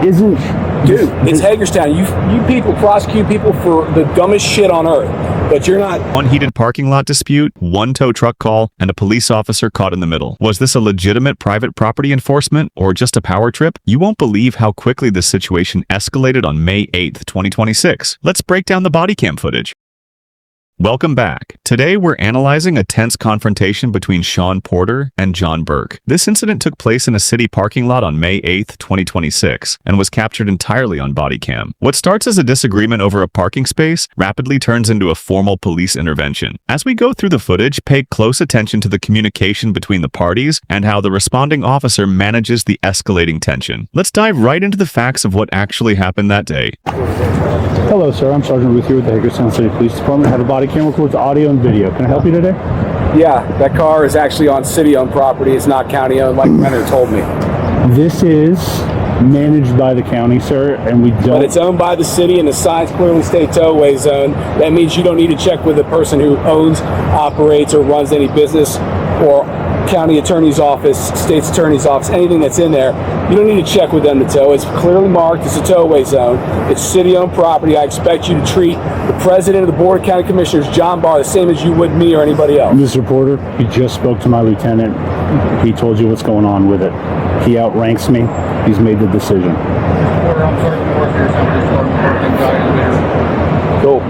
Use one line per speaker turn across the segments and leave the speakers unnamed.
isn't...
Dude, it's Hagerstown. You people prosecute people for the dumbest shit on earth, but you're not.
One heated parking lot dispute, one tow truck call, and a police officer caught in the middle. Was this a legitimate private property enforcement or just a power trip? You won't believe how quickly this situation escalated on May 8th, 2026. Let's break down the body cam footage. Welcome back. Today we're analyzing a tense confrontation between Sean Porter and John Burke. This incident took place in a city parking lot on May 8th, 2026, and was captured entirely on body cam. What starts as a disagreement over a parking space rapidly turns into a formal police intervention. As we go through the footage, pay close attention to the communication between the parties and how the responding officer manages the escalating tension. Let's dive right into the facts of what actually happened that day.
Hello, sir. I'm Sergeant Ruth here with the Hagerstown City Police Department. I have a body cam records audio and video. Can I help you today?
Yeah, that car is actually on city-owned property. It's not county-owned, like Renner told me.
This is managed by the county, sir, and we don't...
But it's owned by the city, and the signs clearly state towaway zone. That means you don't need to check with the person who owns, operates, or runs any business, or county attorney's office, state's attorney's office, anything that's in there. You don't need to check with them to tow. It's clearly marked. It's a towaway zone. It's city-owned property. I expect you to treat the president of the Board of County Commissioners, John Barr, the same as you would me or anybody else.
Mr. Porter, he just spoke to my lieutenant. He told you what's going on with it. He outranks me. He's made the decision.
Cool.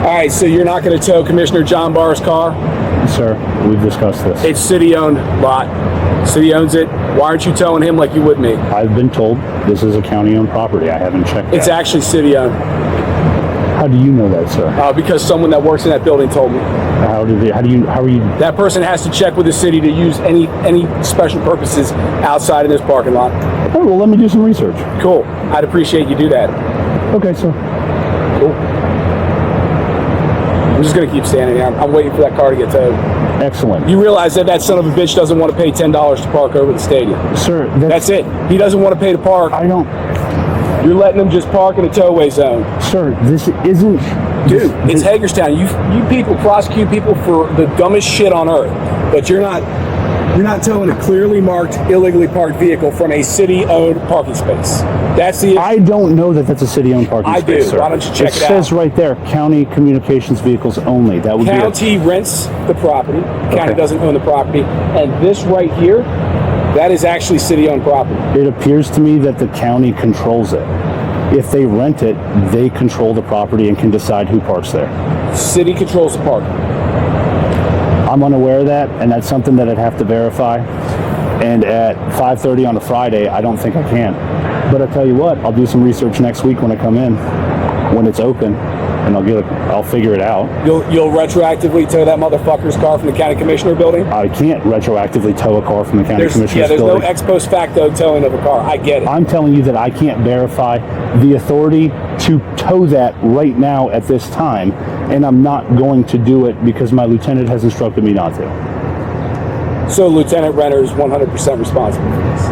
All right, so you're not going to tow Commissioner John Barr's car?
Sir, we've discussed this.
It's city-owned lot. City owns it. Why aren't you towing him like you would me?
I've been told this is a county-owned property. I haven't checked
It's
that.
actually city-owned.
How do you know that, sir?
Because someone that works in that building told me.
How are you...
That person has to check with the city to use any special purposes outside of this parking lot.
Oh, well, let me do some research.
Cool. I'd appreciate you do that.
Okay, sir.
Cool. I'm just going to keep standing here. I'm waiting for that car to get towed.
Excellent.
You realize that son of a bitch doesn't want to pay $10 to park over the stadium.
Sir,
that's it. He doesn't want to pay to park.
I don't...
You're letting him just park in a towaway zone.
Sir, this isn't...
Dude, it's Hagerstown. You people prosecute people for the dumbest shit on earth, but you're not towing a clearly marked, illegally parked vehicle from a city-owned parking space. That's the issue.
I don't know that that's a city-owned parking space,
I do.
sir.
Why don't you check it out?
It says right there, county communications vehicles only. That would
County rents the property. County doesn't own the property. And this right here, that is actually city-owned property.
It appears to me that the county controls it. If they rent it, they control the property and can decide who parks there.
City controls the park.
I'm unaware of that, and that's something that I'd have to verify. And at 5:30 on a Friday, I don't think I can. But I tell you what, I'll do some research next week when I come in, when it's open, and I'll figure it out.
You'll retroactively tow that motherfucker's car from the county commissioner building?
I can't retroactively tow a car from the county commissioner's building.
There's no ex post facto towing of a car. I get it.
I'm telling you that I can't verify the authority to tow that right now at this time, and I'm not going to do it because my lieutenant has instructed me not to.
So Lieutenant Renner is 100% responsible for this?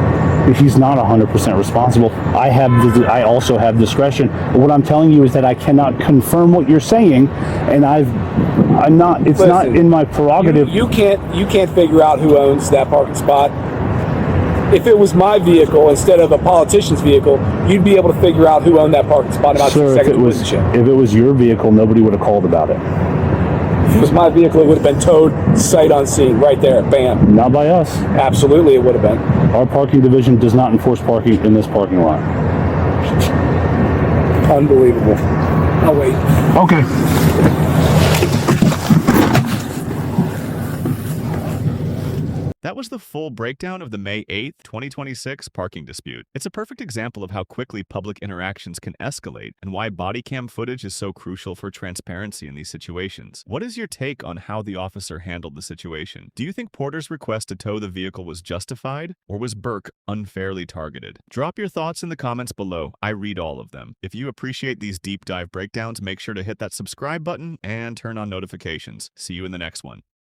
If he's not 100% responsible, I also have discretion. But what I'm telling you is that I cannot confirm what you're saying, and it's not in my prerogative.
You can't figure out who owns that parking spot. If it was my vehicle instead of a politician's vehicle, you'd be able to figure out who owned that parking spot in about 2 seconds.
If it was your vehicle, nobody would have called about it.
If it was my vehicle, it would have been towed sight unseen, right there, bam.
Not by us.
Absolutely, it would have been.
Our parking division does not enforce parking in this parking lot.
Unbelievable. Oh, wait.
Okay.
That was the full breakdown of the May 8th, 2026 parking dispute. It's a perfect example of how quickly public interactions can escalate and why body cam footage is so crucial for transparency in these situations. What is your take on how the officer handled the situation? Do you think Porter's request to tow the vehicle was justified, or was Burke unfairly targeted? Drop your thoughts in the comments below. I read all of them. If you appreciate these deep dive breakdowns, make sure to hit that subscribe button and turn on notifications. See you in the next one.